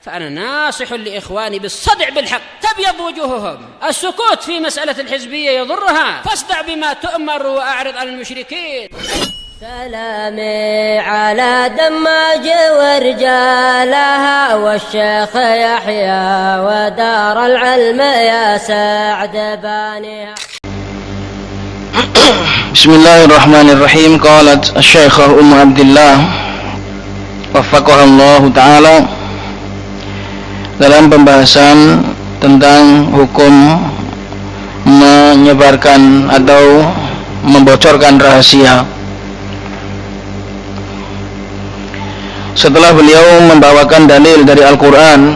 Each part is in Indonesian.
فأنا ناصح لإخواني بالصدع بالحق تبيض وجوههم. السكوت في مسألة الحزبية يضرها، فاصدع بما تؤمر وأعرض عن المشركين. سلامي على دماج ورجالها والشيخ يحيى ودار العلم يا سعد بانيها. بسم الله الرحمن الرحيم. قالت الشيخة أم عبد الله وفقها Allah Ta'ala dalam pembahasan tentang hukum menyebarkan atau membocorkan rahasia. Setelah beliau membawakan dalil dari Al-Quran,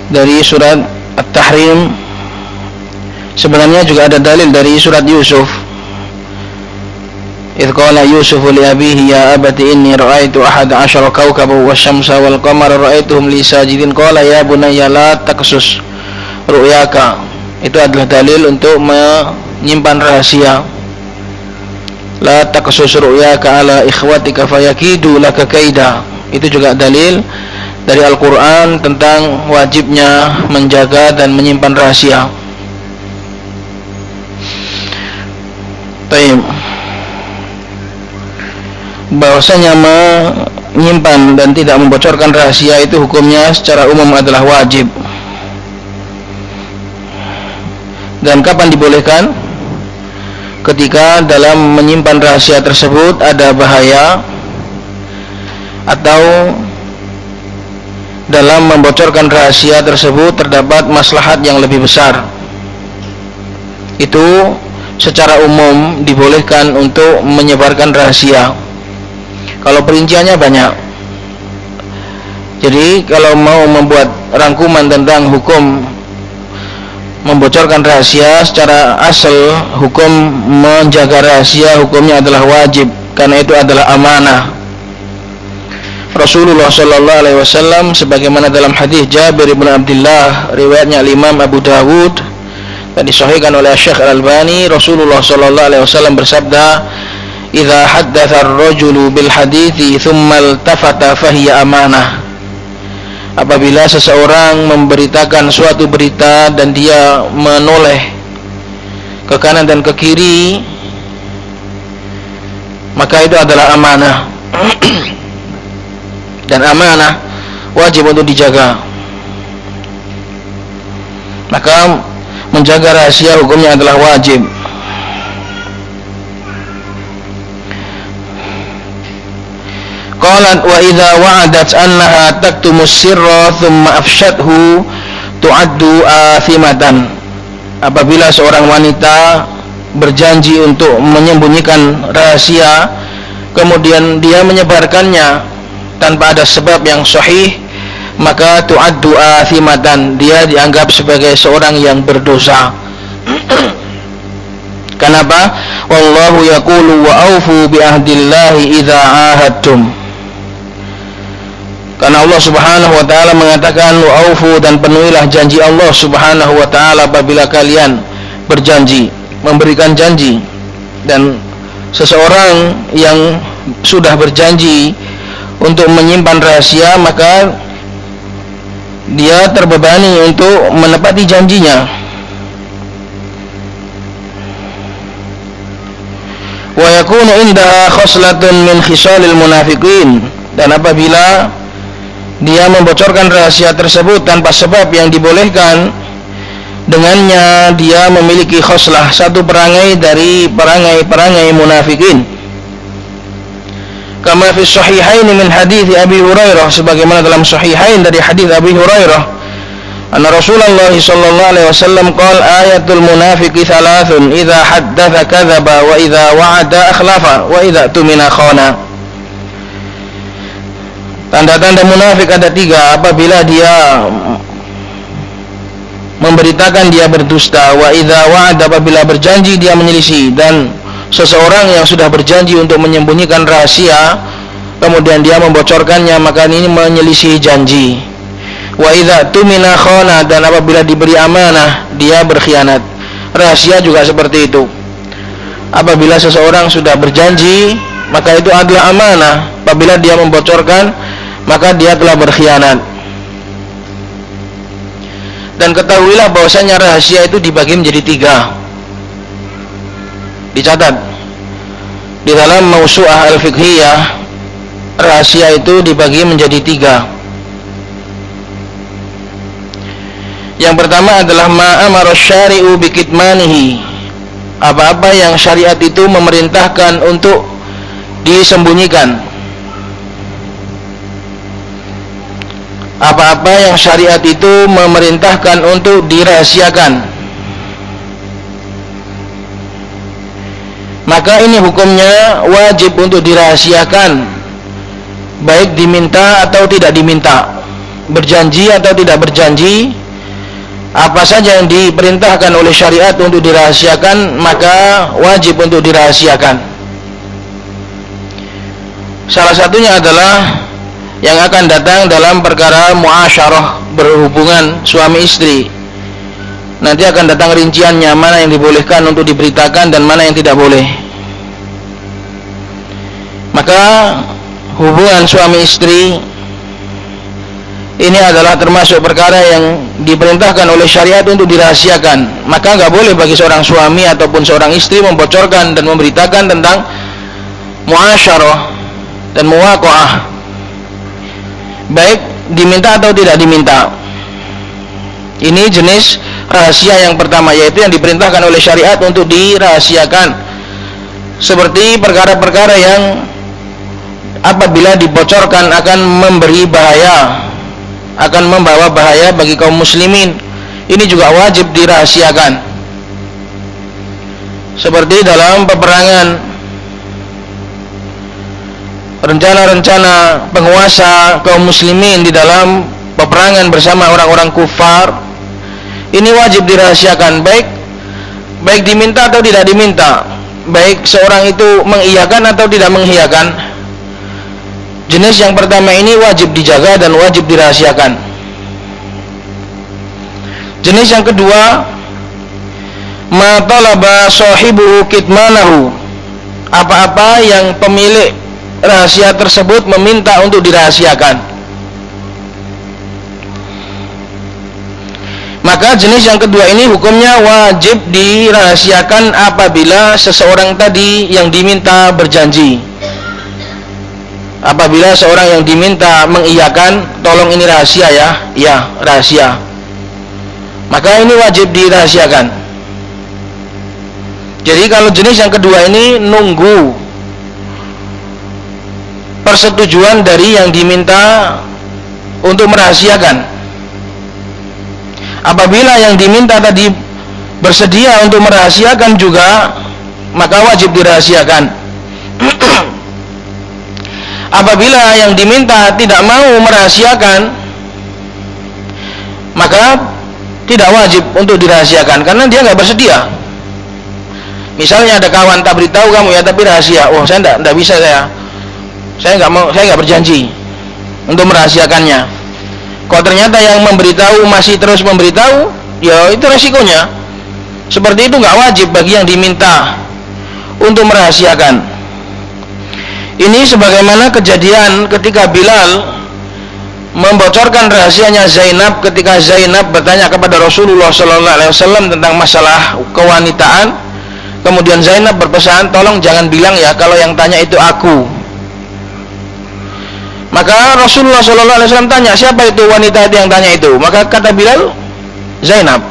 dari surat At-Tahrim, sebenarnya juga ada dalil dari surat Yusuf. إذ قال يوسف لأبيه يا أبت إني رأيت 11 كوكبا والشمس والقمر رأيتهم لي ساجدين قال يا بني لا تقصص رؤياك. Itu adalah dalil untuk menyimpan rahasia. La taqsus ru'yaka ala ikhwatika fayakidu laka kaida. Itu juga dalil dari Al-Quran tentang wajibnya menjaga dan menyimpan rahasia. Baik, bahwasanya menyimpan dan tidak membocorkan rahasia itu hukumnya secara umum adalah wajib. Dan kapan dibolehkan? Ketika dalam menyimpan rahasia tersebut ada bahaya, atau dalam membocorkan rahasia tersebut terdapat maslahat yang lebih besar. Itu secara umum dibolehkan untuk menyebarkan rahasia. Kalau perinciannya banyak. Jadi kalau mau membuat rangkuman tentang hukum membocorkan rahasia, secara asal hukum menjaga rahasia hukumnya adalah wajib, karena itu adalah amanah. Rasulullah sallallahu alaihi wasallam sebagaimana dalam hadis Jabir bin Abdullah riwayatnya Imam Abu Dawud dan disahihkan oleh Syekh Al-Albani, Rasulullah sallallahu alaihi wasallam bersabda, "Idza haddatsa ar-rajulu bil hadithi thumma iltafata fahiya amanah." Apabila seseorang memberitakan suatu berita dan dia menoleh ke kanan dan ke kiri, maka itu adalah amanah. Dan amanah wajib untuk dijaga. Maka menjaga rahasia hukumnya adalah wajib. Qalat wa idza wa'adat annaha taktumus sirra thumma afshathu tu'addu athimatan. Apabila seorang wanita berjanji untuk menyembunyikan rahasia, kemudian dia menyebarkannya tanpa ada sebab yang sahih, maka tu'addu athimatan, dia dianggap sebagai seorang yang berdosa. Kenapa? Wallahu yaqulu wa aufu bi ahdillahi idza ahadtum. Karena Allah Subhanahu wa taala mengatakan wa'ufu, dan penuhilah janji Allah Subhanahu wa taala apabila kalian berjanji, memberikan janji. Dan seseorang yang sudah berjanji untuk menyimpan rahasia, maka dia terbebani untuk menepati janjinya. Wa yakunu indaha khoslatun min khisalil munafiqin. Dan apabila dia membocorkan rahasia tersebut tanpa sebab yang dibolehkan, dengannya dia memiliki khoslah, satu perangai dari perangai-perangai munafikin. Kama fi sahihain min hadits Abi Hurairah, sebagaimana dalam sahihain dari hadis Abi Hurairah, anna Rasulullah sallallahu alaihi wasallam qala ayatul munafiqi thalathun idza haddatha kadzaba wa idza wa'ada akhlafa wa idza tumina khana. Tanda-tanda munafik ada 3. Apabila dia memberitakan dia berdusta, wa idza wa'ada, apabila berjanji dia menyelisih. Dan seseorang yang sudah berjanji untuk menyembunyikan rahasia kemudian dia membocorkannya, maka ini menyelisih janji. Wa idza tumina khana, dan apabila diberi amanah dia berkhianat. Rahasia juga seperti itu. Apabila seseorang sudah berjanji, maka itu adalah amanah. Apabila dia membocorkan, maka dia telah berkhianat. Dan ketahuilah bahwasanya rahasia itu dibagi menjadi 3. Dicatat di dalam Mausu'ah Al-Fiqhiyah, rahasia itu dibagi menjadi 3. Yang pertama adalah ma'amara syari'u bikitmanihi, apa-apa yang syariat itu memerintahkan untuk disembunyikan, apa-apa yang syariat itu memerintahkan untuk dirahasiakan, maka ini hukumnya wajib untuk dirahasiakan, baik diminta atau tidak diminta, berjanji atau tidak berjanji. Apa saja yang diperintahkan oleh syariat untuk dirahasiakan, maka wajib untuk dirahasiakan. Salah satunya adalah yang akan datang dalam perkara muasyarah, berhubungan suami istri. Nanti akan datang rinciannya, mana yang dibolehkan untuk diberitakan dan mana yang tidak boleh. Maka hubungan suami istri ini adalah termasuk perkara yang diperintahkan oleh syariat untuk dirahasiakan. Maka nggak boleh bagi seorang suami ataupun seorang istri membocorkan dan memberitakan tentang muasyarah dan muwaqa'ah, baik diminta atau tidak diminta. Ini jenis rahasia yang pertama, yaitu yang diperintahkan oleh syariat untuk dirahasiakan, seperti perkara-perkara yang apabila dibocorkan akan memberi bahaya, akan membawa bahaya bagi kaum muslimin. Ini juga wajib dirahasiakan, seperti dalam peperangan, rencana-rencana penguasa kaum muslimin di dalam peperangan bersama orang-orang kufar. Ini wajib dirahasiakan, baik diminta atau tidak diminta, baik seorang itu mengiyakan atau tidak mengiyakan. Jenis yang pertama ini wajib dijaga dan wajib dirahasiakan. Jenis yang kedua, ma talaba sahibuhu kitmanahu, apa-apa yang pemilik rahasia tersebut meminta untuk dirahasiakan. Maka jenis yang kedua ini hukumnya wajib dirahasiakan apabila seseorang tadi yang diminta berjanji. Apabila seorang yang diminta mengiyakan, tolong ini rahasia ya, ya rahasia, maka ini wajib dirahasiakan. Jadi kalau jenis yang kedua ini nunggu persetujuan dari yang diminta untuk merahasiakan. Apabila yang diminta tadi bersedia untuk merahasiakan juga, maka wajib dirahasiakan. Apabila yang diminta tidak mau merahasiakan, maka tidak wajib untuk dirahasiakan, karena dia nggak bersedia. Misalnya ada kawan, tak beritahu kamu ya, tapi rahasia. Oh, saya nggak bisa, saya nggak mau, saya nggak berjanji untuk merahasiakannya. Kalau ternyata yang memberitahu masih terus memberitahu, ya itu resikonya. Seperti itu nggak wajib bagi yang diminta untuk merahasiakan. Ini sebagaimana kejadian ketika Bilal membocorkan rahasianya Zainab, ketika Zainab bertanya kepada Rasulullah SAW tentang masalah kewanitaan. Kemudian Zainab berpesan, tolong jangan bilang ya kalau yang tanya itu aku. Maka Rasulullah SAW tanya, siapa itu wanita yang tanya itu? Maka kata Bilal, Zainab.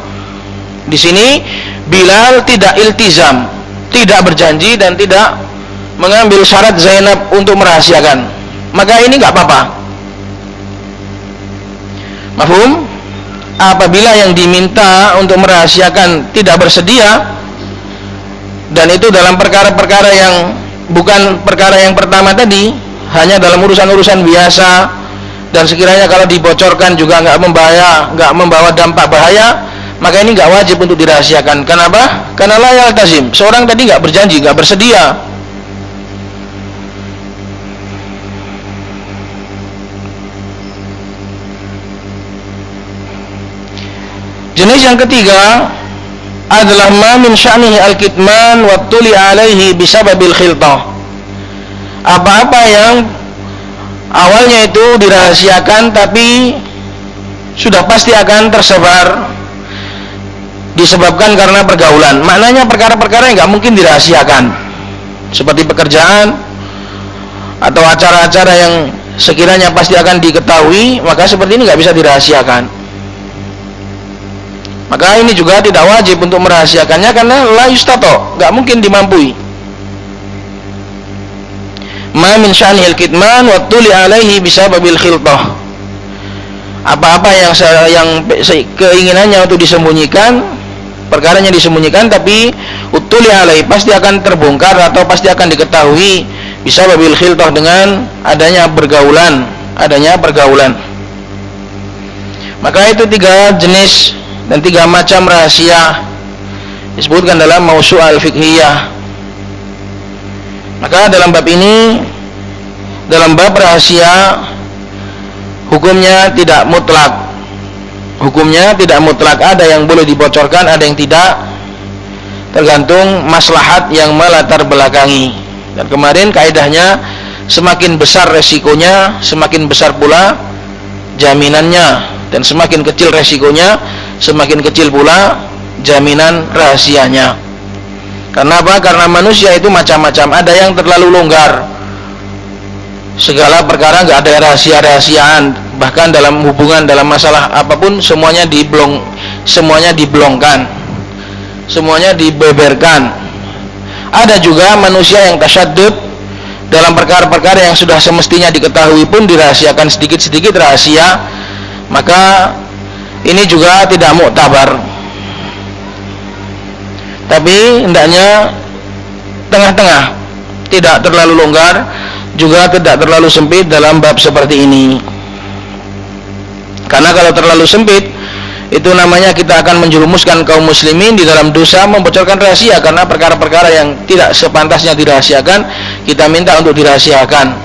Di sini Bilal tidak iltizam, tidak berjanji dan tidak mengambil syarat Zainab untuk merahasiakan. Maka ini nggak apa-apa. Mafhum? Apabila yang diminta untuk merahasiakan tidak bersedia, dan itu dalam perkara-perkara yang bukan perkara yang pertama tadi, hanya dalam urusan-urusan biasa, dan sekiranya kalau dibocorkan juga nggak membawa dampak bahaya, maka ini nggak wajib untuk dirahasiakan. Kenapa? Karena la yaltazim, seorang tadi nggak berjanji, nggak bersedia. Jenis yang ketiga adalah ma min sya'nihi al-kitman wa tuli alaihi bisababil khiltah. Apa-apa yang awalnya itu dirahasiakan tapi sudah pasti akan tersebar disebabkan karena pergaulan. Maknanya perkara-perkara yang nggak mungkin dirahasiakan, seperti pekerjaan atau acara-acara yang sekiranya pasti akan diketahui, maka seperti ini nggak bisa dirahasiakan. Maka ini juga tidak wajib untuk merahasiakannya karena la yustato, nggak mungkin dimampui. Ma min sya'nihil kitman wa tuli alaihi bisababil khiltah. Apa-apa yang keinginannya untuk disembunyikan, perkaranya disembunyikan, tapi utuli alaihi pasti akan terbongkar atau pasti akan diketahui bisababil khiltah dengan adanya pergaulan, Maka itu 3 jenis dan 3 macam rahasia disebutkan dalam Mausu' al-Fiqhiyah. Maka dalam bab ini, dalam bab rahasia, hukumnya tidak mutlak. Ada yang boleh dibocorkan, ada yang tidak, tergantung maslahat yang melatar belakangi. Dan kemarin kaidahnya, semakin besar resikonya, semakin besar pula jaminannya, dan semakin kecil resikonya, semakin kecil pula jaminan rahasianya. Karena apa? Karena manusia itu macam-macam. Ada yang terlalu longgar, segala perkara nggak ada rahasia-rahasiaan, bahkan dalam hubungan, dalam masalah apapun semuanya diblongkan, semuanya dibeberkan. Ada juga manusia yang tasyaddud dalam perkara-perkara yang sudah semestinya diketahui pun dirahasiakan sedikit-sedikit rahasia. Maka ini juga tidak muktabar. Tapi hendaknya tengah-tengah, tidak terlalu longgar, juga tidak terlalu sempit dalam bab seperti ini. Karena kalau terlalu sempit, itu namanya kita akan menjerumuskan kaum muslimin di dalam dosa membocorkan rahasia, karena perkara-perkara yang tidak sepantasnya dirahasiakan kita minta untuk dirahasiakan,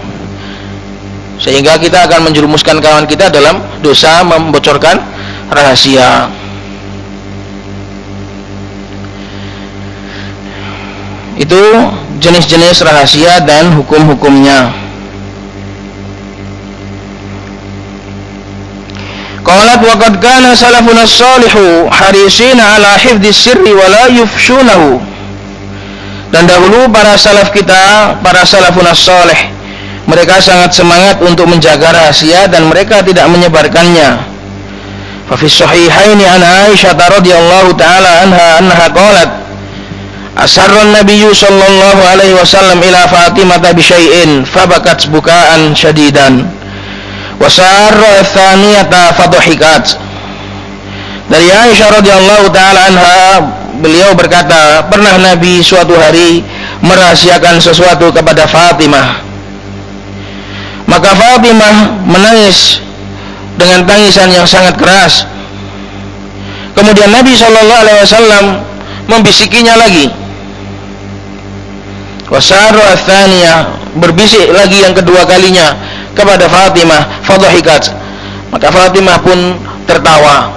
sehingga kita akan menjerumuskan kawan kita dalam dosa membocorkan rahasia. Itu jenis-jenis rahasia dan hukum-hukumnya. Qalat wa qad kana salafuna as-salihu harisina ala hifdhis sirri wa la yufshunahu. Dan dahulu para salaf kita, para salafun as-salih, mereka sangat semangat untuk menjaga rahasia dan mereka tidak menyebarkannya. Fa fi sahihaini an Aisyah radhiyallahu taala anha qalat asarra an-nabiyyu sallallahu alaihi wasallam ila Fatimah bi syai'in fabakat bukaan syadidan wa sarra tsaniyata fadhahikat. Dari Aisyah radhiyallahu taala anha, beliau berkata, pernah Nabi suatu hari merahasiakan sesuatu kepada Fatimah. Maka Fatimah menangis dengan tangisan yang sangat keras. Kemudian Nabi SAW membisikinya lagi. Wasaru ats-tsaniyah, berbisik lagi yang kedua kalinya kepada Fatimah, fadhahikat. Maka Fatimah pun tertawa.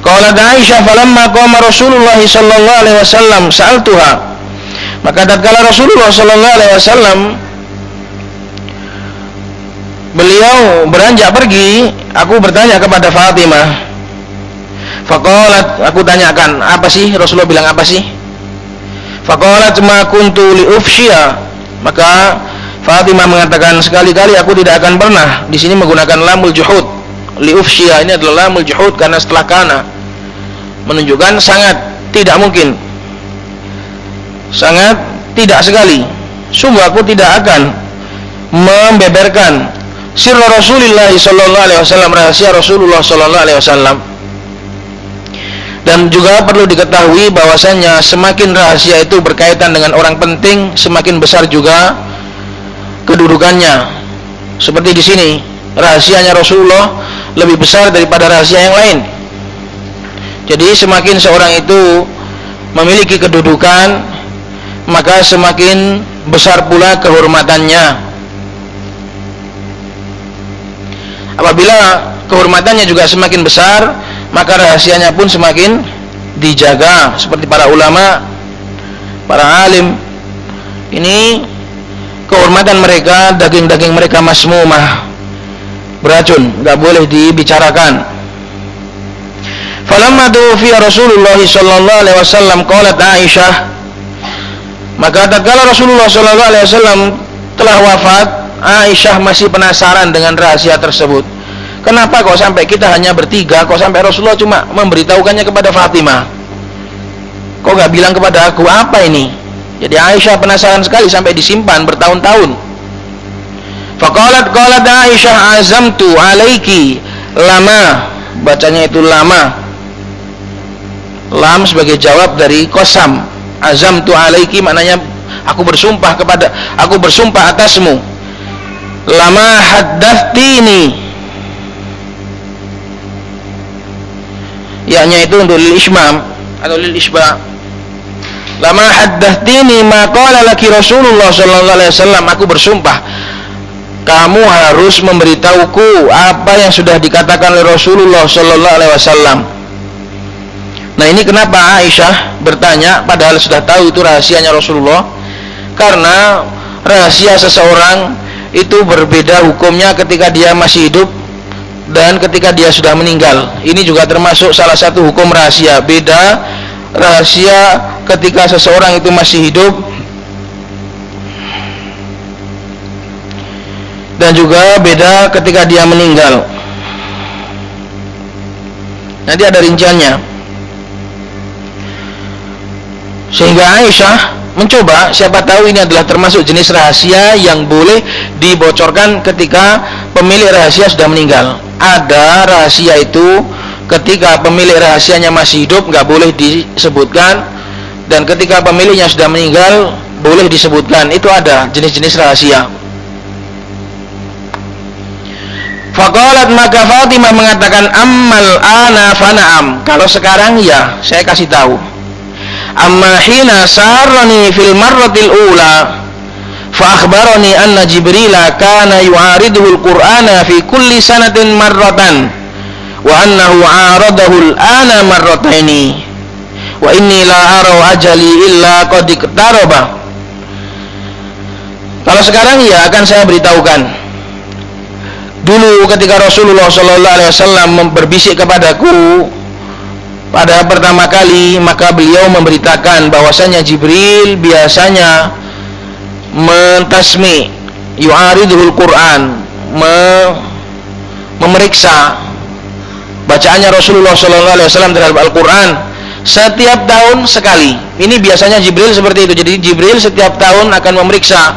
Qalat Aisyah falamma qama Rasulullah sallallahu alaihi wasallam sa'altuha. Maka tatkala Rasulullah sallallahu alaihi wasallam beliau beranjak pergi, aku bertanya kepada Fatimah. Faqalat, aku tanyakan, apa sih Rasulullah bilang apa sih? Faqalat ma kuntu li ufshiya. Maka Fatimah mengatakan, sekali-kali aku tidak akan pernah. Di sini menggunakan lamul juhud. Li ufshiya ini adalah lamul juhud karena setelah kana, menunjukkan sangat tidak mungkin, sangat tidak sekali. Sungguh aku tidak akan membeberkan sirra Rasulullah sallallahu alaihi wasallam, rahasia Rasulullah sallallahu alaihi wasallam. Dan juga perlu diketahui bahwasannya semakin rahasia itu berkaitan dengan orang penting, semakin besar juga kedudukannya. Seperti di sini, rahasianya Rasulullah lebih besar daripada rahasia yang lain. Jadi semakin seorang itu memiliki kedudukan, maka semakin besar pula kehormatannya. Apabila kehormatannya juga semakin besar, maka rahasianya pun semakin dijaga. Seperti para ulama, para alim, ini kehormatan mereka, daging-daging mereka masmumah, beracun, enggak boleh dibicarakan. Falamma tuwfiya Rasulullah sallallahu alaihi wasallam qalat Aisyah, maka tatkala Rasulullah sallallahu alaihi wasallam telah wafat, Aisyah masih penasaran dengan rahasia tersebut. Kenapa kok sampai kita hanya bertiga, kok sampai Rasulullah cuma memberitahukannya kepada Fatimah, kok gak bilang kepada aku, apa ini? Jadi Aisyah penasaran sekali sampai disimpan bertahun-tahun. Qalat Aisyah, azamtu alaiki lama, bacanya itu lama, lam sebagai jawab dari qasam. Azamtu alaiki maknanya aku bersumpah atasmu. Lama haddatsini, yaknya itu untuk lil ismam atau lil isba. Lama haddatsini ma qala laki Rasulullah sallallahu alaihi wasallam, aku bersumpah kamu harus memberitahuku apa yang sudah dikatakan oleh Rasulullah sallallahu alaihi wasallam. Nah, ini kenapa Aisyah bertanya padahal sudah tahu itu rahasianya Rasulullah? Karena rahasia seseorang itu berbeda hukumnya ketika dia masih hidup dan ketika dia sudah meninggal. Ini juga termasuk salah satu hukum rahasia. Beda rahasia ketika seseorang itu masih hidup dan juga beda ketika dia meninggal. Nanti ada rinciannya. Sehingga Aisyah mencoba, siapa tahu ini adalah termasuk jenis rahasia yang boleh dibocorkan ketika pemilik rahasia sudah meninggal. Ada rahasia itu ketika pemilik rahasianya masih hidup nggak boleh disebutkan, dan ketika pemiliknya sudah meninggal boleh disebutkan. Itu ada jenis-jenis rahasia. Faqalat, maka Fatimah mengatakan, ammal ana fana'am, kalau sekarang ya saya kasih tahu. Amma hina sarani fil marratil ula fa akhbarani anna Jibrila kana yu'ariduhu al-Qur'ana fi kulli sanatin marratan wa annahu 'aradahu al-ana marrataini wa inni la ara ajali illa qad iqtaraba. Kalau sekarang ya akan saya beritahukan. Dulu ketika Rasulullah sallallahu alaihi wasallam berbisik kepadaku pada pertama kali, maka beliau memberitakan bahwasanya Jibril biasanya mentasmi yu'aridul Quran, memeriksa bacaannya Rasulullah SAW terhadap Al-Quran setiap tahun sekali. Ini biasanya Jibril seperti itu. Jadi Jibril setiap tahun akan memeriksa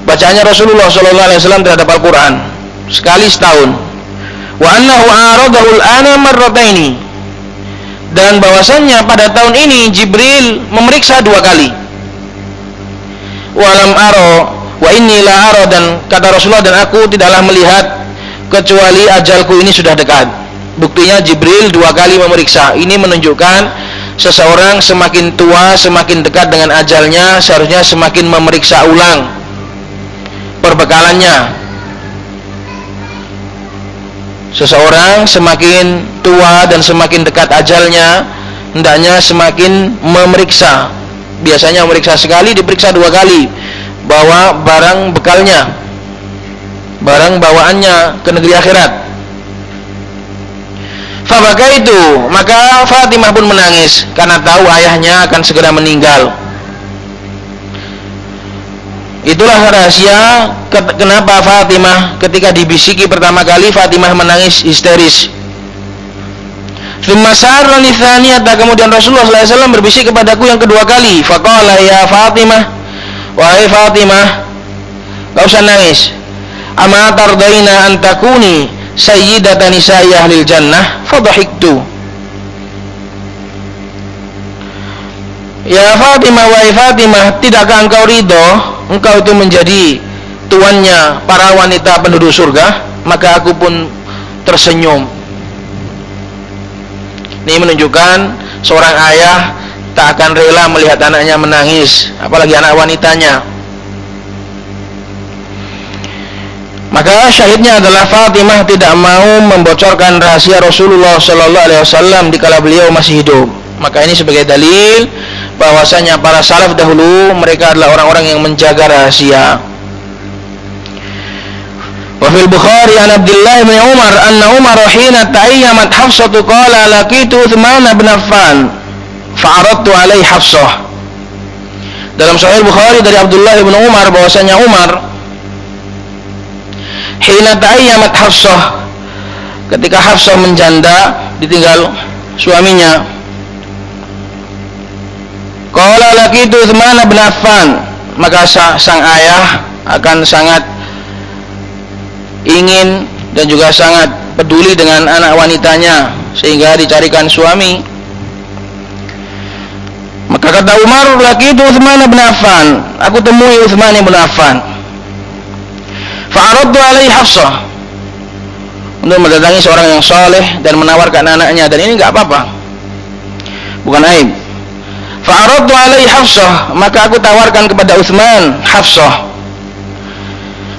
bacaannya Rasulullah SAW terhadap Al-Quran sekali setahun. Wa annahu aradahul ana marrataini, dan bahwasannya pada tahun ini Jibril memeriksa 2 kali. Walam aro wa inni la aro, dan kata Rasulullah, dan aku tidaklah melihat kecuali ajalku ini sudah dekat. Buktinya Jibril 2 kali memeriksa. Ini menunjukkan seseorang semakin tua, semakin dekat dengan ajalnya, seharusnya semakin memeriksa ulang perbekalannya. Seseorang semakin tua dan semakin dekat ajalnya, hendaknya semakin memeriksa. Biasanya memeriksa sekali, diperiksa 2 kali, bawa barang bekalnya, barang bawaannya ke negeri akhirat. Fabaka itu, maka Fatimah pun menangis karena tahu ayahnya akan segera meninggal. Itulah rahasia kenapa Fatimah ketika dibisiki pertama kali Fatimah menangis histeris. Kemudian Rasulullah SAW berbisik kepadaku yang kedua kali. Faqala, ya Fatimah, wahai Fatimah, gak usah nangis. Ama tardaina an takuni sayyidatan nisa'i ahlil jannah? Fadhahiktu. Ya Fatimah, wahai Fatimah, tidakkah engkau ridho engkau itu menjadi tuannya para wanita penduduk surga? Maka aku pun tersenyum. Ini menunjukkan seorang ayah tak akan rela melihat anaknya menangis, apalagi anak wanitanya. Maka syahidnya adalah Fatimah tidak mau membocorkan rahasia Rasulullah sallallahu alaihi wasallam dikala beliau masih hidup. Maka ini sebagai dalil bahwasanya para salaf dahulu mereka adalah orang-orang yang menjaga rahasia. fil Bukhari an Abdullah bin Umar anna Umar hina ta'ayyamat Hafsatu qala laqitu Utsman bin Affan fa'aradtu alaihi Hafsah. Dalam Sahih Bukhari dari Abdullah bin Umar bahwasanya Umar hina ta'ayyamat Hafsah, ketika Hafsah menjanda ditinggal suaminya, qala laqitu Utsman bin Affan, maka sang ayah akan sangat ingin dan juga sangat peduli dengan anak wanitanya sehingga dicarikan suami. Maka kata Umar, laqitu Utsman bin Affan, aku temui Utsman bin Affan, fa'aradtu alaihi Hafsah, untuk mendatangi seorang yang soleh dan menawarkan anaknya, dan ini enggak apa-apa, bukan aib. Fa'aradtu alaihi Hafsah, maka aku tawarkan kepada Utsman Hafsah.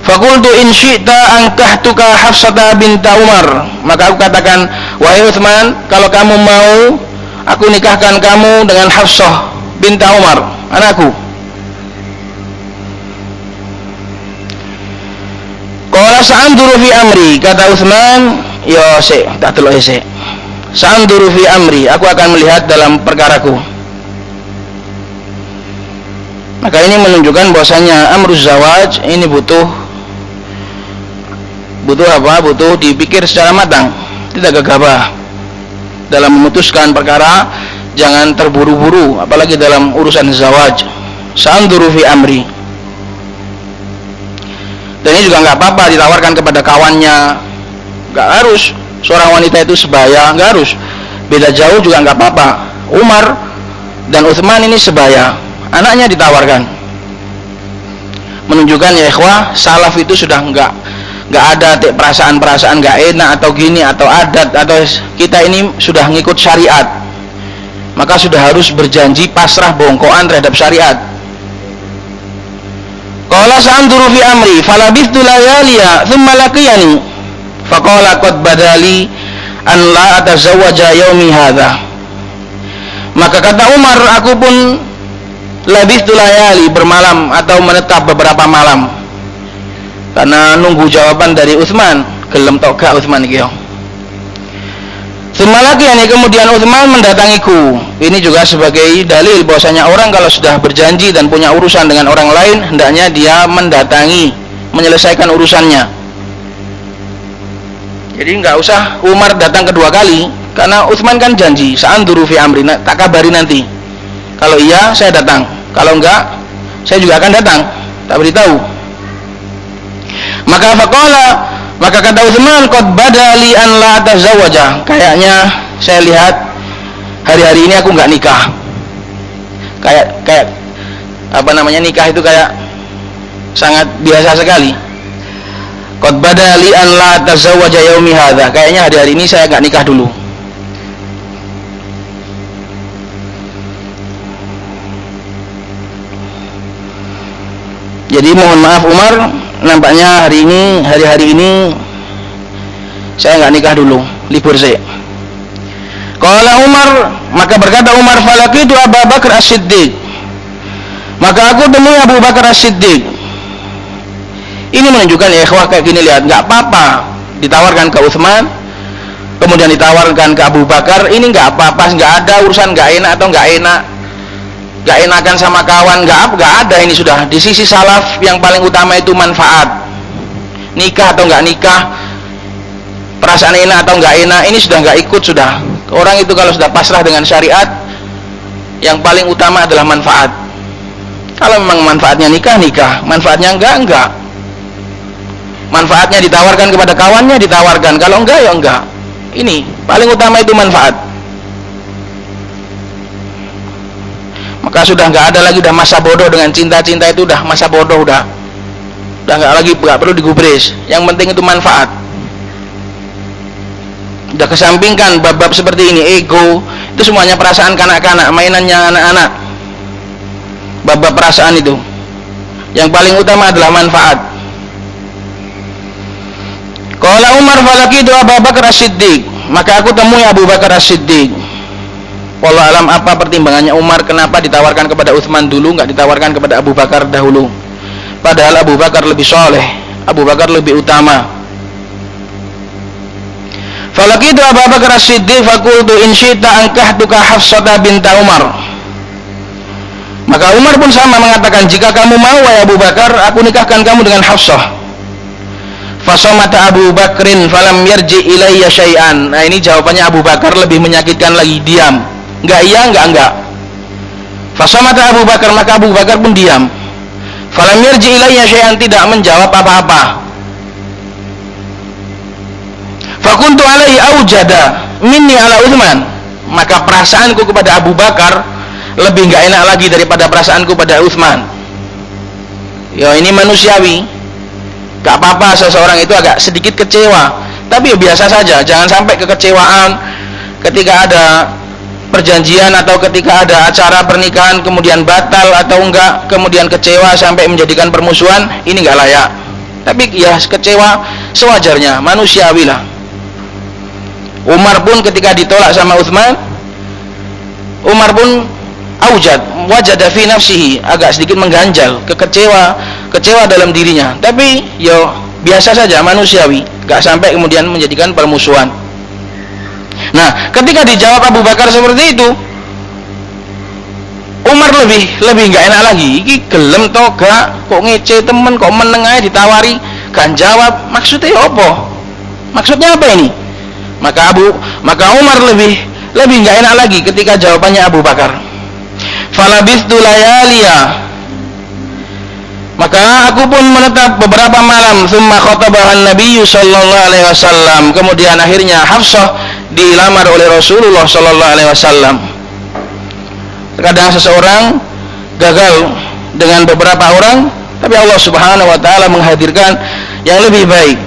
Faqultu in syi'ta ankahtuka Hafsata binta Umar, maka aku katakan, wahai Utsman, kalau kamu mau aku nikahkan kamu dengan Hafsah binta Umar, anakku. Qala sa'anduru fi amri, kata Utsman, ya sik, tak delok sik. Sa'anduru fi amri, aku akan melihat dalam perkaraku. Maka ini menunjukkan bahwasanya amruz zawaj ini butuh apa? Butuh dipikir secara matang, tidak gegabah dalam memutuskan perkara, jangan terburu-buru, apalagi dalam urusan zawaj. Sa'anduru fi amri. Dan ini juga nggak apa-apa ditawarkan kepada kawannya, nggak harus seorang wanita itu sebaya, nggak harus beda jauh juga nggak apa-apa. Umar dan Utsman ini sebaya, anaknya ditawarkan, menunjukkan ya ikhwah, salaf itu sudah nggak ada perasaan-perasaan nggak enak atau gini atau adat, atau kita ini sudah ngikut syariat, maka sudah harus berjanji pasrah bongkoan terhadap syariat. Qala sa'anduru fi amri falabithtu layaliya thumma laqiyani faqala qad badali an la atazawwaja yaumi hadha. Maka kata Umar, aku pun labithtu layali, bermalam atau menetap beberapa malam karena nunggu jawaban dari Utsman, gelem tok gak Utsman iki yo. Thumma laqiyani, kemudian Utsman mendatangiku. Ini juga sebagai dalil bahwasanya orang kalau sudah berjanji dan punya urusan dengan orang lain, hendaknya dia mendatangi, menyelesaikan urusannya. Jadi nggak usah Umar datang kedua kali, karena Utsman kan janji, sa'anduru fi amri, tak kabari nanti. Kalau iya saya datang, kalau enggak saya juga akan datang, tak beritahu. Maka kata Utsman, qad badali an la tazawwaja, kayaknya saya lihat hari-hari ini aku enggak nikah. Kayak apa namanya, nikah itu kayak sangat biasa sekali. Qad badali an la tazawwaja yaumi hadza, kayaknya hari-hari ini saya enggak nikah dulu. Jadi mohon maaf Umar, nampaknya hari-hari ini saya nggak nikah dulu, libur saya. Qala Umar, maka berkata Umar, falaqitu Abu Bakar As-Siddiq, maka aku temui Abu Bakar As-Siddiq. Ini menunjukkan ya ikhwah, kayak gini, lihat, nggak apa-apa ditawarkan ke Utsman, kemudian ditawarkan ke Abu Bakar, ini nggak apa-apa, nggak ada urusan nggak enak atau nggak enakan sama kawan, nggak ada. Ini sudah di sisi salaf yang paling utama itu manfaat. Nikah atau nggak nikah, perasaan enak atau nggak enak, ini sudah nggak ikut sudah. Orang itu kalau sudah pasrah dengan syariat, yang paling utama adalah manfaat. Kalau memang manfaatnya nikah, manfaatnya enggak. Manfaatnya ditawarkan kepada kawannya, ditawarkan. Kalau enggak ya enggak. Ini paling utama itu manfaat. Maka sudah nggak ada lagi, udah masa bodoh dengan cinta-cinta itu, udah masa bodoh, udah nggak perlu digubris. Yang penting itu manfaat. Udah kesampingkan bab-bab seperti ini, ego, itu semuanya perasaan kanak-kanak, mainannya anak-anak. Bab-bab perasaan itu, yang paling utama adalah manfaat. Qala Umar falaqitu Abu Bakar As-Siddiq, maka aku temui Abu Bakar As-Siddiq. Wallahu alam apa pertimbangannya Umar kenapa ditawarkan kepada Utsman dulu, nggak ditawarkan kepada Abu Bakar dahulu. Padahal Abu Bakar lebih soleh, Abu Bakar lebih utama. Falaqitu Abu Bakar As-Siddiq faqultu in syi'ta ankahtuka Hafsata binta Umar. Maka Umar pun sama mengatakan, jika kamu mau wahai Abu Bakar, aku nikahkan kamu dengan Hafsah. Fasamata Abu Bakrin falam yarji ilayya syai'an. Nah, ini jawabannya Abu Bakar lebih menyakitkan lagi, diam. Enggak iya, enggak. Fasamata Abu Bakar, maka Abu Bakar pun diam. Falam yarji ilayya syai'an, tidak menjawab apa-apa. Fakuntu alaihi aujada minni ala Uthman, maka perasaanku kepada Abu Bakar lebih enggak enak lagi daripada perasaanku pada Uthman. Ya, ini manusiawi. Gak apa-apa seseorang itu agak sedikit kecewa, tapi ya biasa saja. Jangan sampai kekecewaan ketika ada perjanjian atau ketika ada acara pernikahan kemudian batal atau enggak, kemudian kecewa sampai menjadikan permusuhan. Ini enggak layak. Tapi ya kecewa sewajarnya, manusiawi lah. Umar pun ketika ditolak sama Uthman, Umar pun wajada fi nafsihi, agak sedikit mengganjal, kecewa dalam dirinya. Tapi yo biasa saja, manusiawi, gak sampai kemudian menjadikan permusuhan. Nah, ketika dijawab Abu Bakar seperti itu, Umar lebih gak enak lagi. Iki gelem to gak, kok ngece temen, kok meneng ae ditawari gak jawab, maksudnya apa? Maksudnya apa ini? Maka Umar lebih gak enak lagi ketika jawabannya Abu Bakar. Falabithtu layaliya, maka aku pun menetap beberapa malam. Tsumma khatabahan Nabi sallallahu alaihi wasallam, kemudian akhirnya Hafsah dilamar oleh Rasulullah sallallahu alaihi wasallam. Terkadang seseorang gagal dengan beberapa orang, tapi Allah Subhanahu wa taala menghadirkan yang lebih baik.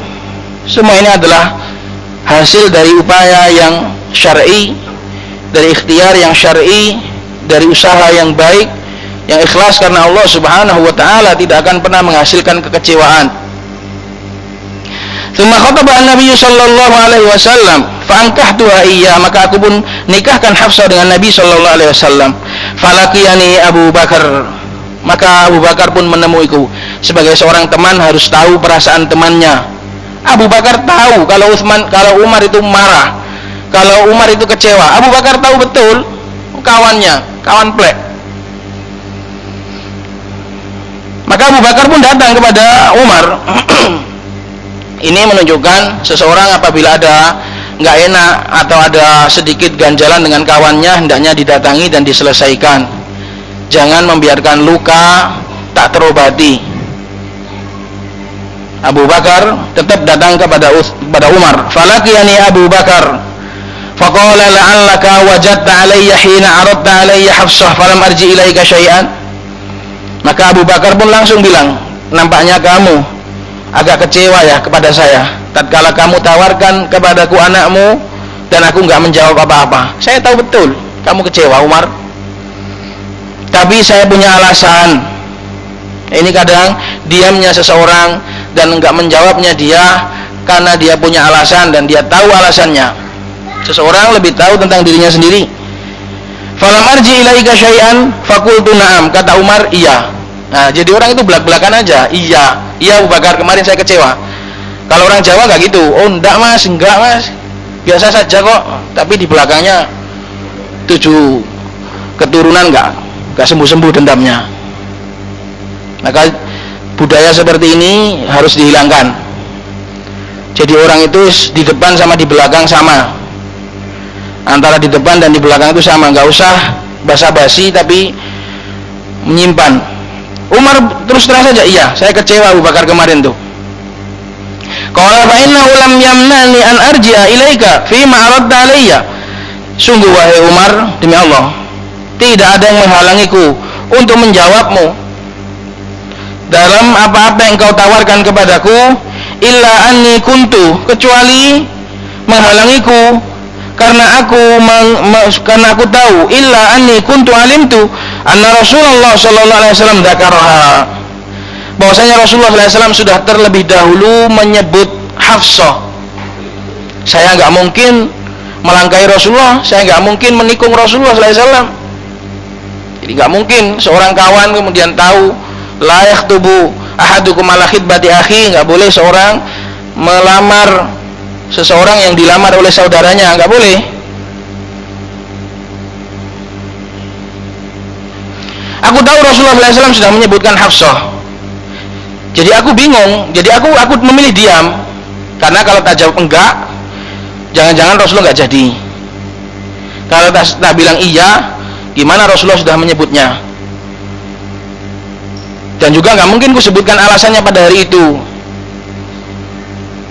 Semua ini adalah hasil dari upaya yang syar'i, dari ikhtiar yang syar'i, dari usaha yang baik, yang ikhlas karena Allah Subhanahu wa taala, tidak akan pernah menghasilkan kekecewaan. Tsumma khataba an-nabiy sallallahu alaihi wasallam fa ankahtuha iya, maka aku pun nikahkan Hafsah dengan Nabi sallallahu alaihi wasallam. Falaqiyani Abu Bakar, maka Abu Bakar pun menemuiku. Sebagai seorang teman harus tahu perasaan temannya. Abu Bakar tahu kalau Umar itu marah, kalau Umar itu kecewa. Abu Bakar tahu betul kawannya, kawan plek. Maka Abu Bakar pun datang kepada Umar. Ini menunjukkan seseorang apabila ada nggak enak atau ada sedikit ganjalan dengan kawannya, hendaknya didatangi dan diselesaikan. Jangan membiarkan luka tak terobati. Abu Bakar tetap datang kepada Umar. Falaqiyani Abu Bakar faqala la'allaka wajadta alayya hina aradta alayya Hafsah falam arji ilaika syai'an. Maka Abu Bakar pun langsung bilang, nampaknya kamu agak kecewa ya kepada saya tatkala kamu tawarkan kepadaku anakmu dan aku enggak menjawab apa-apa. Saya tahu betul kamu kecewa Umar, tapi saya punya alasan. Ini kadang diamnya seseorang dan enggak menjawabnya dia karena dia punya alasan dan dia tahu alasannya. Seseorang lebih tahu tentang dirinya sendiri. Falam arji ilaika syai'an faqultu na'am, kata Umar iya. Nah, jadi orang itu belak-belakan aja. Iya Abu Bakar, kemarin saya kecewa. Kalau orang Jawa enggak gitu. Oh enggak mas, biasa saja kok. Tapi di belakangnya 7 keturunan enggak sembuh-sembuh dendamnya. Maka budaya seperti ini harus dihilangkan. Jadi orang itu di depan sama di belakang sama, antara di depan dan di belakang itu sama, nggak usah basa-basi tapi menyimpan. Umar terus terang saja, iya saya kecewa Abu Bakar kemarin tuh. Qala fa innahu lam yamnani an arji'a ilaika fi ma aradta alayya. Sungguh wahai Umar, demi Allah tidak ada yang menghalangiku untuk menjawabmu dalam apa-apa yang kau tawarkan kepadaku, illa anni kuntu, kecuali menghalangiku karena aku tahu, illa anni kuntu alimtu anna Rasulullah sallallahu alaihi wasallam dzakaraha, bahwasanya Rasulullah sallallahu alaihi wasallam sudah terlebih dahulu menyebut Hafsah. Saya enggak mungkin melangkahi Rasulullah, saya enggak mungkin menikung Rasulullah sallallahu alaihi wasallam. Jadi enggak mungkin seorang kawan kemudian tahu, la yakhtubu ahadukum ala khitbati akhi, enggak boleh seorang melamar seseorang yang dilamar oleh saudaranya, nggak boleh. Aku tahu Rasulullah SAW sudah menyebutkan Hafsah, jadi aku bingung, jadi aku memilih diam, karena kalau tak jawab enggak, jangan-jangan Rasulullah nggak jadi. Kalau tak bilang iya, gimana Rasulullah sudah menyebutnya, dan juga nggak mungkin ku sebutkan alasannya pada hari itu,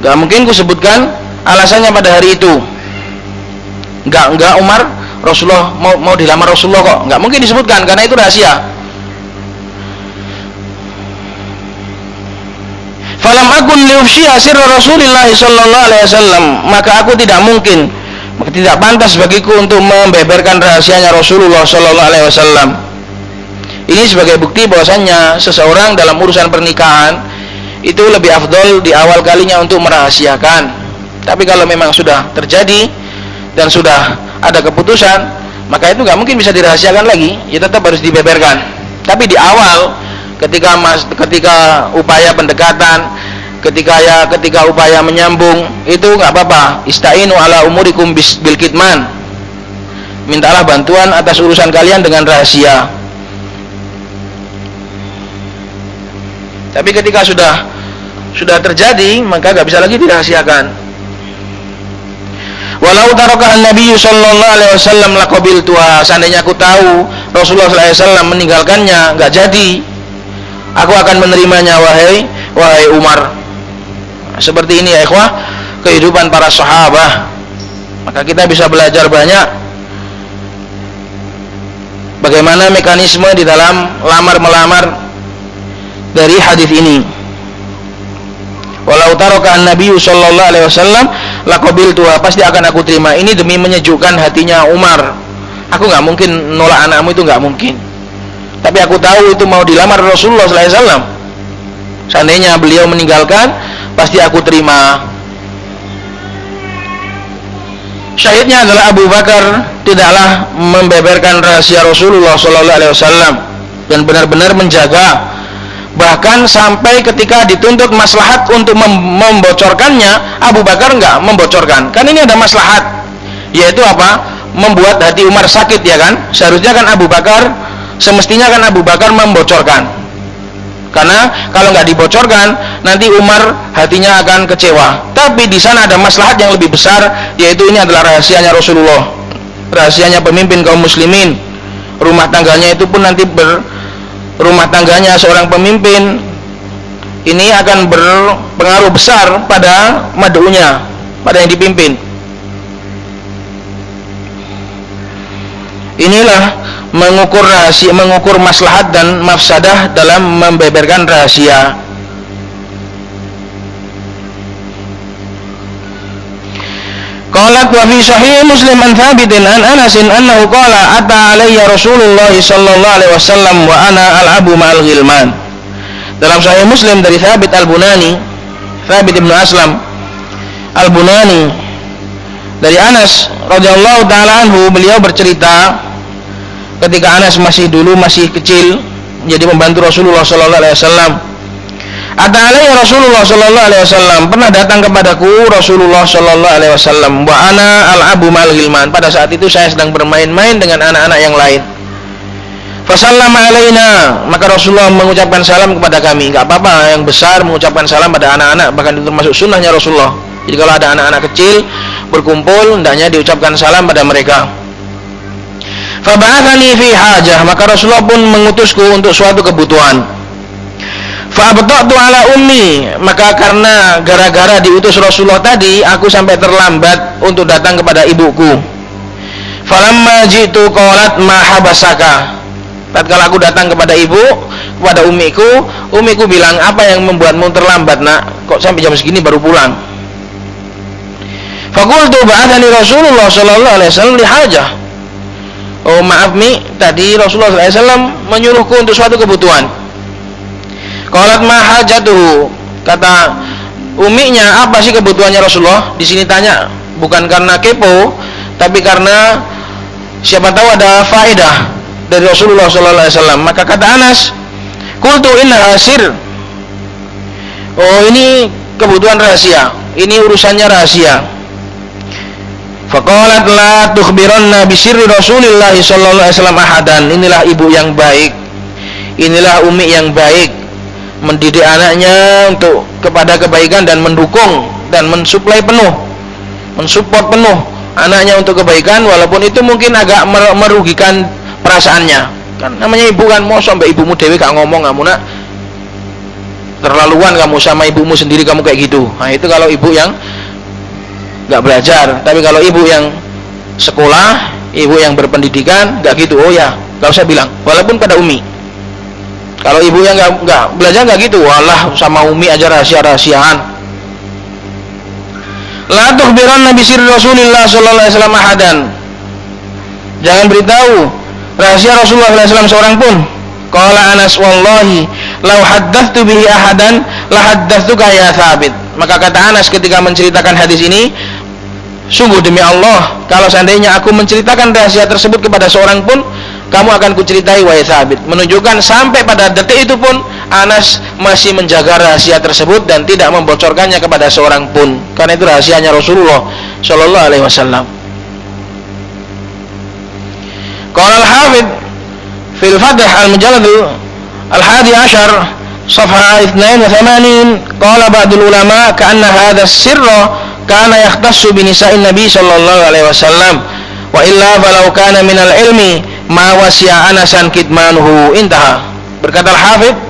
nggak mungkin ku sebutkan alasannya pada hari itu. Enggak Umar, Rasulullah mau dilamar Rasulullah kok, nggak mungkin disebutkan karena itu rahasia. Falam akun liufshiya sirra Rasulillah sallallahu alaihi wasallam, maka aku tidak pantas bagiku untuk membeberkan rahasianya Rasulullah sallallahu alaihi wasallam. Ini sebagai bukti bahwasannya seseorang dalam urusan pernikahan itu lebih afdol di awal kalinya untuk merahasiakan. Tapi kalau memang sudah terjadi dan sudah ada keputusan, maka itu nggak mungkin bisa dirahasiakan lagi, ya tetap harus dibeberkan. Tapi di awal, ketika upaya pendekatan, ketika upaya menyambung, itu nggak apa-apa. Istainu ala umurikum bil kitman, mintalah bantuan atas urusan kalian dengan rahasia. Tapi ketika sudah terjadi, maka nggak bisa lagi dirahasiakan. Walau tarakahan Nabi sallallahu alaihi wasallam laqabiltuha, seandainya aku tahu Rasulullah sallallahu alaihi wasallam meninggalkannya, nggak jadi, aku akan menerimanya, wahai Umar. Seperti ini ya ikhwah, kehidupan para sahabat. Maka kita bisa belajar banyak bagaimana mekanisme di dalam lamar-melamar dari hadis ini. Walau tarakahan Nabi sallallahu alaihi wasallam laqabiltuha, pasti akan aku terima. Ini demi menyejukkan hatinya Umar. Aku nggak mungkin nolak anakmu, itu nggak mungkin. Tapi aku tahu itu mau dilamar Rasulullah sallallahu alaihi wasallam. Seandainya beliau meninggalkan, pasti aku terima. Syahidnya adalah Abu Bakar tidaklah membeberkan rahasia Rasulullah sallallahu alaihi wasallam dan benar-benar menjaga. Bahkan sampai ketika dituntut maslahat untuk membocorkannya, Abu Bakar enggak membocorkan. Kan ini ada maslahat, yaitu apa? Membuat hati Umar sakit, ya kan? Seharusnya kan semestinya kan Abu Bakar membocorkan. Karena kalau nggak dibocorkan, nanti Umar hatinya akan kecewa. Tapi di sana ada maslahat yang lebih besar, yaitu ini adalah rahasianya Rasulullah, rahasianya pemimpin kaum muslimin. Rumah tangganya itu pun nanti rumah tangganya seorang pemimpin ini akan berpengaruh besar pada mad'unya, pada yang dipimpin. Inilah mengukur maslahat dan mafsadah dalam membeberkan rahasia. Qalat wa fi sahih Muslim an Thabitin an Anasin annahu qala ata alayya Rasulullah sallallahu alaihi wasallam wa ana al'abu ma'al ghilman. Dalam sahih Muslim dari Thabit al-Bunani, Thabit ibn Aslam al-Bunani, dari Anas radhiyallahu taala anhu, beliau bercerita ketika Anas masih kecil menjadi pembantu Rasulullah sallallahu alaihi wasallam. Ata alayya Rasulullah sallallahu alaihi wasallam, pernah datang kepadaku Rasulullah sallallahu alaihi wasallam, wa ana al'abu ma'al ghilman, pada saat itu saya sedang bermain-main dengan anak-anak yang lain. Fasallama alaina, maka Rasulullah mengucapkan salam kepada kami. Enggak apa-apa yang besar mengucapkan salam pada anak-anak, bahkan itu termasuk sunnahnya Rasulullah. Jadi kalau ada anak-anak kecil berkumpul, hendaknya diucapkan salam pada mereka. Faba'athani fi hajah, maka Rasulullah pun mengutusku untuk suatu kebutuhan. Fa'abta'tu ala ummi, maka karena gara-gara diutus Rasulullah tadi, aku sampai terlambat untuk datang kepada ibuku. Falamma jitu qalat ma habasaka, tatkala aku datang kepada umiku bilang, apa yang membuatmu terlambat nak, kok sampai jam segini baru pulang? Faqultu ba'athani Rasulullah sallallahu alaihi wasallam li hajah. Oh maaf Mi, tadi Rasulullah sallallahu alaihi wasallam menyuruhku untuk suatu kebutuhan. Qalat ma hajatuhu, kata uminya, apa sih kebutuhannya Rasulullah? Di sini tanya bukan karena kepo, tapi karena siapa tahu ada faedah dari Rasulullah sallallahu alaihi wasallam. Maka kata Anas, qultu inna hasir, oh ini kebutuhan rahasia. ini urusannya rahasia. Faqalat la tukhbiranna bi sirri Rasulillah sallallahu alaihi wasallam ahadan. Inilah ibu yang baik, inilah umi yang baik, mendidik anaknya untuk kepada kebaikan dan mendukung dan mensuplai penuh, mensupport penuh anaknya untuk kebaikan, walaupun itu mungkin agak merugikan perasaannya. Kan namanya ibu kan, mau sampai ibumu dewe gak ngomong, kamu nak terlaluan kamu sama ibumu sendiri kamu kayak gitu. Nah itu kalau ibu yang gak belajar. Tapi kalau ibu yang sekolah, ibu yang berpendidikan, gak gitu. Oh ya, gak usah bilang, walaupun pada umi. Kalau ibu yang gak belajar gak gitu, walah sama umi aja rahasia-rahasiaan. La tukhbiranna bi sirri Rasulillah sallallahu alaihi wasallam ahadan. Jangan beritahu rahasia Rasulullah sallallahu alaihi wasallam seorang pun. Qala Anas wallahi law haddathtu bihi ahadan la haddathtuka ya Tsabit. Maka kata Anas ketika menceritakan hadis ini, sungguh demi Allah, kalau seandainya aku menceritakan rahasia tersebut kepada seorang pun, kamu akan kuceritai wahai Tsabit. Menunjukkan sampai pada detik itu pun Anas masih menjaga rahasia tersebut dan tidak membocorkannya kepada seorang pun, karena itu rahasianya Rasulullah sallallahu alaihi wasallam. Qala al-Hafidz fil Fath al-Mujallad al-hadi ashar safha 82 qala ba'dul ulama ka'anna hadha as-sirra kana yahtassu bi nisa'in nabi sallallahu alaihi wasallam wa illa falau kana min al-ilmi ma wasi'a Anasan kitmanuhu. Intaha. Berkata al-Hafidz,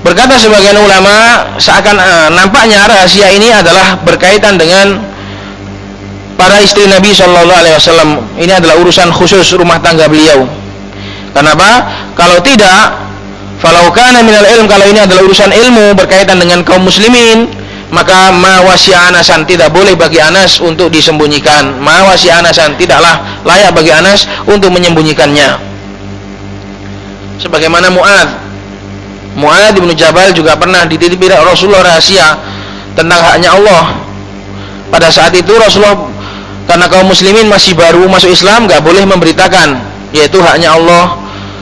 berkata sebagian ulama, seakan nampaknya rahasia ini adalah berkaitan dengan para istri Nabi sallallahu alaihi wasallam. Ini adalah urusan khusus rumah tangga beliau. Kenapa? Kalau tidak, falau kana minal ilm, kalau ini adalah urusan ilmu berkaitan dengan kaum muslimin, maka ma wasi'a Anasan, tidak boleh bagi Anas untuk disembunyikan. Ma wasi'a Anasan, tidaklah layak bagi Anas untuk menyembunyikannya. Sebagaimana Mu'adz bin Jabal juga pernah dititipi Rasulullah rahasia tentang haknya Allah. Pada saat itu Rasulullah, karena kaum muslimin masih baru masuk Islam, gak boleh memberitakan, yaitu haknya Allah,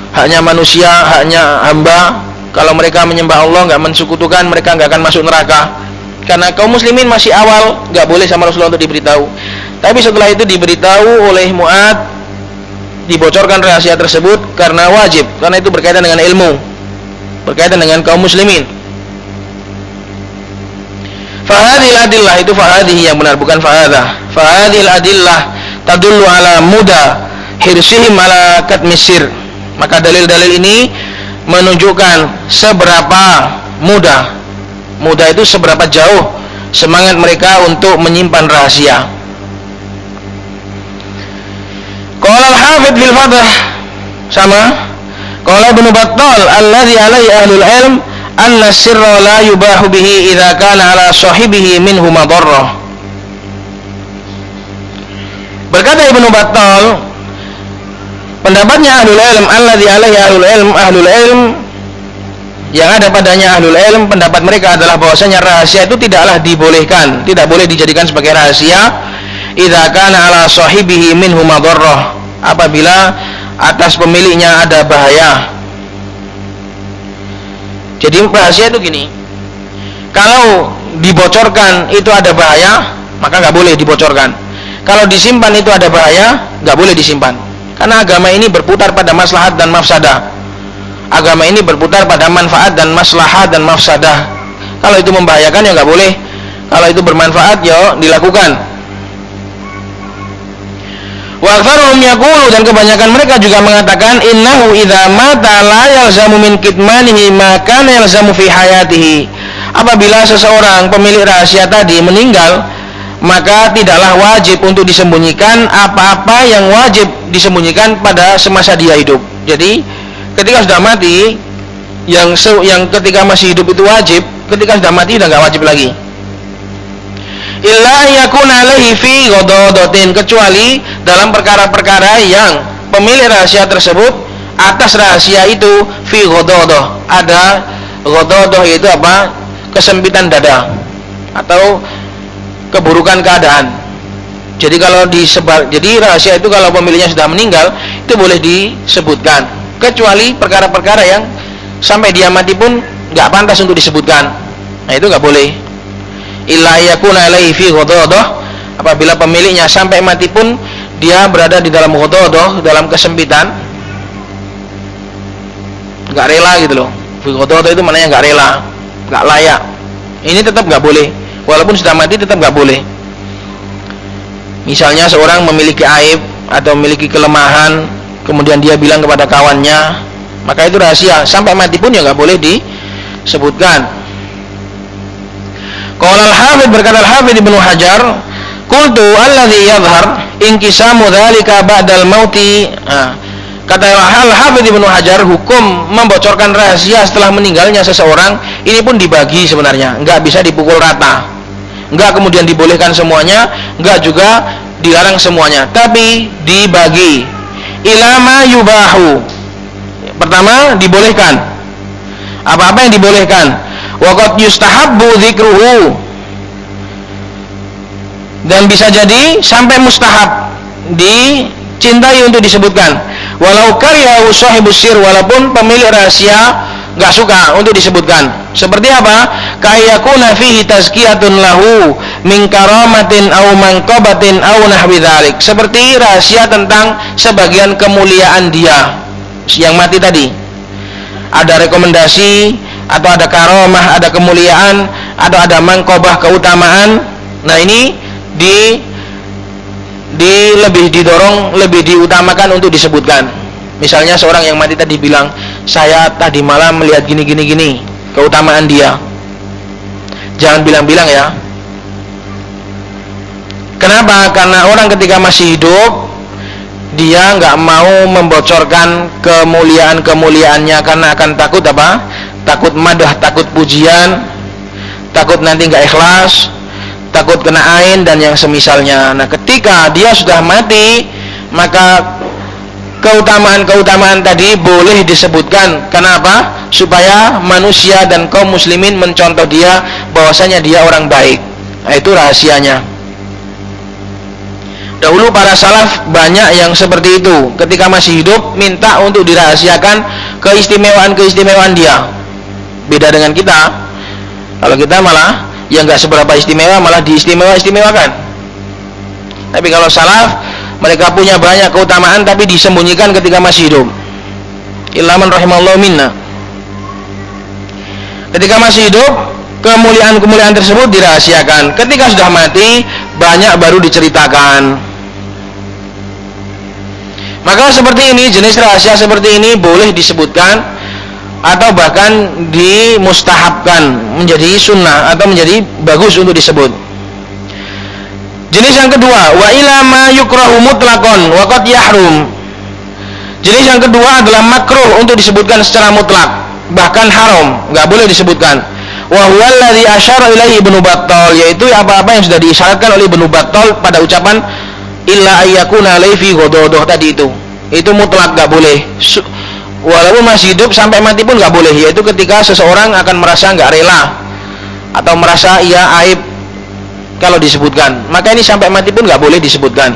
haknya manusia, haknya hamba. Kalau mereka menyembah Allah, gak mensekutukan, mereka gak akan masuk neraka. Karena kaum muslimin masih awal, gak boleh sama Rasulullah untuk diberitahu. Tapi setelah itu diberitahu oleh Mu'adz, dibocorkan rahasia tersebut karena wajib, karena itu berkaitan dengan ilmu, berkaitan dengan kaum muslimin. Fahadhil adillah, itu fahadhihi yang benar, bukan fahadah. Fahadhil adillah tadullu ala muda hirsihim ala katmisir. Maka dalil-dalil ini menunjukkan seberapa mudah itu seberapa jauh semangat mereka untuk menyimpan rahasia. Qala al-Hafidz fil Fath sama qala Ibnu Battal alladzi alaihi ahlul ilm anna sirra la yubahu bihi idza kana ala sahibihi minhu madarrah. Berkata Ibnu Battal, pendapatnya ahlul ilm alladzi alaihi ahlul ilm yang ada padanya ahlul ilm, pendapat mereka adalah bahwasanya rahasia itu tidaklah dibolehkan, tidak boleh dijadikan sebagai rahasia idza kana ala sahibihi minhu madarrah, apabila atas pemiliknya ada bahaya. Jadi rahasia itu gini, kalau dibocorkan itu ada bahaya, maka nggak boleh dibocorkan. Kalau disimpan itu ada bahaya, nggak boleh disimpan. Karena agama ini berputar pada maslahat dan mafsadah. Agama ini berputar pada manfaat dan maslahat dan mafsadah. Kalau itu membahayakan ya nggak boleh. Kalau itu bermanfaat ya dilakukan. Wa aktsaruhum yaqulu, dan kebanyakan mereka juga mengatakan innahu idza mata la yalzamu min kitmanihi ma kana yalzamu fi hayatihi. Apabila seseorang pemilik rahasia tadi meninggal, maka tidaklah wajib untuk disembunyikan apa-apa yang wajib disembunyikan pada semasa dia hidup. Jadi ketika sudah mati, yang ketika masih hidup itu wajib, ketika sudah mati sudah nggak wajib lagi. Illa yakun alaihi fi ghadadatin, kecuali dalam perkara-perkara yang pemilik rahasia tersebut atas rahasia itu fi ghadadah, ada ghadadah itu apa? Kesempitan dada atau keburukan keadaan. Jadi kalau jadi rahasia itu kalau pemiliknya sudah meninggal itu boleh disebutkan, kecuali perkara-perkara yang sampai dia mati pun nggak pantas untuk disebutkan. Nah itu nggak boleh. illa yakuna alaihi fi ghadadah, apabila pemiliknya sampai mati pun dia berada di dalam ghadadah, dalam kesempitan, enggak rela gitu loh. Fi ghadadah itu maknanya enggak rela, enggak layak. Ini tetap enggak boleh. Walaupun sudah mati tetap enggak boleh. Misalnya seorang memiliki aib atau memiliki kelemahan, kemudian dia bilang kepada kawannya, maka itu rahasia. Sampai mati pun ya enggak boleh disebutkan. Qala al-Hafidz, berkata al-Hafidz Ibnu Hajar, qultu alladzi yadhhar inqisamu dzalika ba'dal mauti. Kata al-Hafidz Ibnu Hajar, hukum membocorkan rahasia setelah meninggalnya seseorang ini pun dibagi sebenarnya, enggak bisa dipukul rata. Enggak kemudian dibolehkan semuanya, enggak juga dilarang semuanya, tapi dibagi. Ilama yubahu. Pertama, dibolehkan. Apa-apa yang dibolehkan. Wa qad yustahabbu dzikruhu. Dan bisa jadi sampai mustahab, dicintai untuk disebutkan. Walau karihahu sahibus sir, walaupun pemilik rahasia enggak suka untuk disebutkan. Seperti apa? Kayakuna fihi tazkiyatun lahu min karamatin aw manqabatin aw nahwi dzalik. Seperti rahasia tentang sebagian kemuliaan dia yang mati tadi. Ada rekomendasi atau ada karamah, ada kemuliaan, atau ada manqabah, keutamaan. Nah, ini lebih didorong, lebih diutamakan untuk disebutkan. Misalnya seorang yang mati tadi bilang, saya tadi malam melihat gini, keutamaan dia. Jangan bilang-bilang ya. Kenapa? Karena orang ketika masih hidup, dia nggak mau membocorkan kemuliaan-kemuliaannya, karena akan takut apa? Takut madah, takut pujian, takut nanti nggak ikhlas, takut kena ain dan yang semisalnya. Nah, ketika dia sudah mati, maka keutamaan-keutamaan tadi boleh disebutkan. Kenapa? Supaya manusia dan kaum muslimin mencontoh dia bahwasanya dia orang baik. Nah, itu rahasianya. Dahulu para salaf banyak yang seperti itu. Ketika masih hidup minta untuk dirahasiakan keistimewaan-keistimewaan dia. Beda dengan kita. Kalau kita malah yang enggak seberapa istimewa malah diistimewa-istimewakan. Tapi kalau salaf, mereka punya banyak keutamaan tapi disembunyikan ketika masih hidup. Illa man rahimallahu minna. Ketika masih hidup, kemuliaan-kemuliaan tersebut dirahasiakan. Ketika sudah mati, banyak baru diceritakan. Maka seperti ini, jenis rahasia seperti ini boleh disebutkan atau bahkan dimustahabkan, menjadi sunnah atau menjadi bagus untuk disebut. Jenis yang kedua, wa ila ma yukrahu mutlaqan wa qad yahrum. Jenis yang kedua adalah makruh untuk disebutkan secara mutlak, bahkan haram, enggak boleh disebutkan. Wa huwa alladzi asyara ilaihi Ibnu Battal, yaitu apa-apa yang sudah diisyaratkan oleh Ibnu Battal pada ucapan illa ayyakuna alaihi fi ghadadah tadi itu. Itu mutlak enggak boleh. Walaupun masih hidup sampai mati pun enggak boleh, yaitu ketika seseorang akan merasa enggak rela atau merasa ia aib kalau disebutkan, maka ini sampai mati pun nggak boleh disebutkan.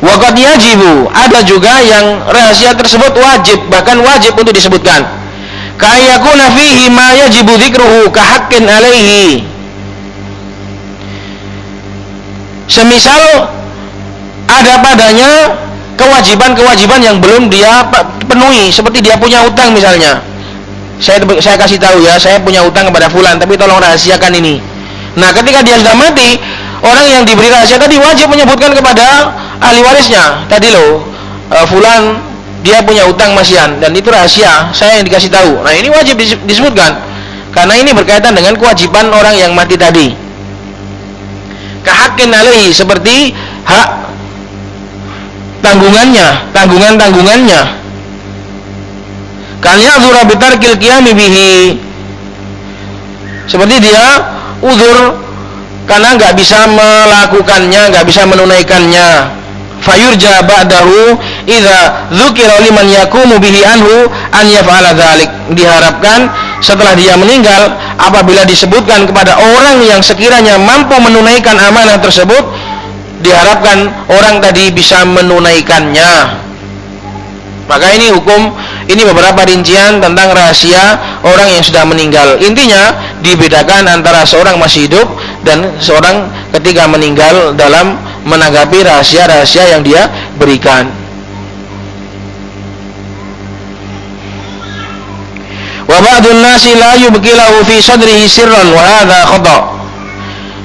Waqad yajibu, ada juga yang rahasia tersebut wajib, bahkan wajib untuk disebutkan. Kayakuna fihi ma yajibu dzikruhu kahaqqin alaihi. Semisal ada padanya kewajiban-kewajiban yang belum dia penuhi, seperti dia punya utang misalnya. Saya kasih tahu ya, saya punya utang kepada fulan, tapi tolong rahasiakan ini. Nah, ketika dia sudah mati, orang yang diberi rahasia tadi wajib menyebutkan kepada ahli warisnya. Tadi loh, fulan dia punya utang masian dan itu rahasia, saya yang dikasih tahu. Nah, ini wajib disebutkan karena ini berkaitan dengan kewajiban orang yang mati tadi. Kahaqqin alaihi, seperti hak tanggungannya. Kan ya'dzura bitarkil qiyami bihi, seperti dia uzur karena nggak bisa melakukannya, nggak bisa menunaikannya. Fayurja ba'dahu idza dzukira liman yaqumu bihi anhu an yaf'ala dzalik. Diharapkan setelah dia meninggal, apabila disebutkan kepada orang yang sekiranya mampu menunaikan amanah tersebut, diharapkan orang tadi bisa menunaikannya. Maka ini hukum Ini beberapa rincian tentang rahasia orang yang sudah meninggal. Intinya dibedakan antara seorang masih hidup dan seorang ketika meninggal dalam menanggapi rahasia-rahasia yang dia berikan. Wa ba'dun nasi la yubqi lahu fi sadrihi sirran wa hadha khata'.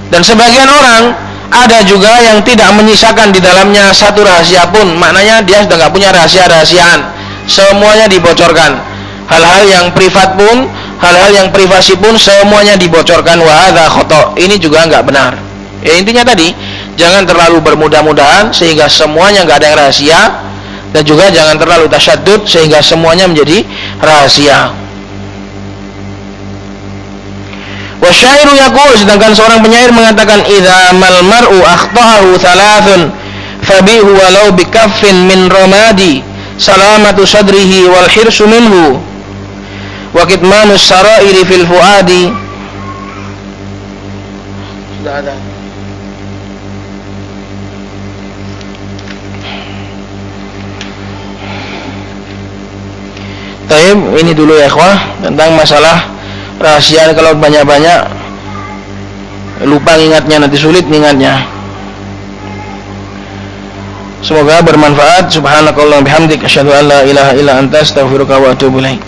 Dan sebagian orang ada juga yang tidak menyisakan di dalamnya satu rahasia pun. Maknanya dia sudah enggak punya rahasia-rahasiaan, semuanya dibocorkan. Hal-hal yang privat pun, hal-hal yang privasi pun semuanya dibocorkan. Wa hadza khata'. Ini juga enggak benar. Ya, intinya tadi, jangan terlalu bermudah-mudahan sehingga semuanya enggak ada yang rahasia, dan juga jangan terlalu tasyaddud sehingga semuanya menjadi rahasia. Wasyairu yaqul, sedangkan seorang penyair mengatakan idza mal mar'u akhta'ahu thalathun fabihu walau bikaffin min ramadi salamatu sadrihi wal hirsu minhu wa kitmanus sarairi fil fuadi. Sudah ada. Taib, ini dulu ya ikhwah tentang masalah rahasia. Kalau banyak-banyak lupa ingatnya, nanti sulit ingatnya. Semoga bermanfaat. Subhanakallahumma bihamdik asyhadu an la ilaha illa anta astaghfiruka wa atubu ilaik.